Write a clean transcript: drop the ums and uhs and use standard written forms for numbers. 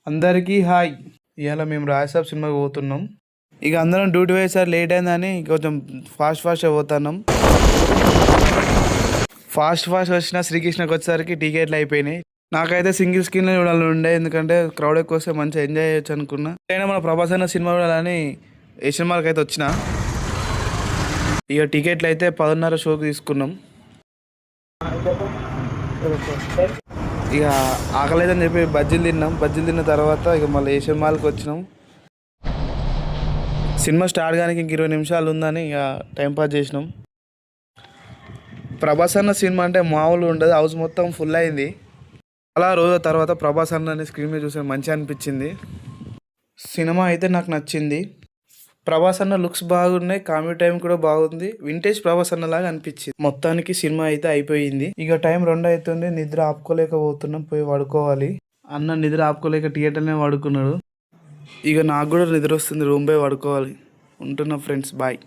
అందరికీ హాయ్. ఇవాళ మేము రాజసాబ్ సినిమాకి పోతున్నాం. ఇక అందరం డ్యూటీ పోయేసారి లేట్ అయిందని కొంచెం ఫాస్ట్గా పోతున్నాం. ఫాస్ట్ వచ్చిన శ్రీకృష్ణకి వచ్చేసరికి టికెట్లు అయిపోయినాయి. నాకైతే సింగిల్ స్క్రీన్లో చూడాలని ఉండే, ఎందుకంటే క్రౌడ్ ఎక్కువ వస్తే మంచిగా ఎంజాయ్ చేయొచ్చు అనుకున్నా. అయినా మన ప్రభాస్ అన్న సినిమా చూడాలని ఏ సినిమాకి అయితే వచ్చిన. ఇక టికెట్లు అయితే 10:30 షోకి తీసుకున్నాం. ఇక ఆకలేదని చెప్పి బజ్జీలు తిన్నాం. బజ్జీలు తిన్న తర్వాత ఇక మళ్ళీ ఏషియన్ మాల్కి వచ్చినాం. సినిమా స్టార్ట్ కానీ ఇంక 20 నిమిషాలు ఉందని ఇక టైంపాస్ చేసినాం. ప్రభాస్ అన్న సినిమా అంటే మామూలు ఉండదు, హౌస్ మొత్తం ఫుల్ అయింది. అలా రోజుల తర్వాత ప్రభాస్ అన్నని స్క్రీన్ మీద చూసి మంచిగా అనిపించింది. సినిమా అయితే నాకు నచ్చింది. ప్రభాస్ అన్న లుక్స్ బాగున్నాయి, కామెడీ టైం కూడా బాగుంది. వింటేజ్ ప్రభాస్ అన్న లాగా అనిపించింది. మొత్తానికి సినిమా అయితే అయిపోయింది. ఇక టైం 2 అవుతుంది. నిద్ర ఆపుకోలేకపోతున్నాం, పోయి పడుకోవాలి. అన్న నిద్ర ఆపుకోలేక థియేటర్నే పడుకున్నాడు. ఇక నాకు కూడా నిద్ర వస్తుంది, రూమ్ పోయి పడుకోవాలి. ఉంటున్నా ఫ్రెండ్స్, బాయ్.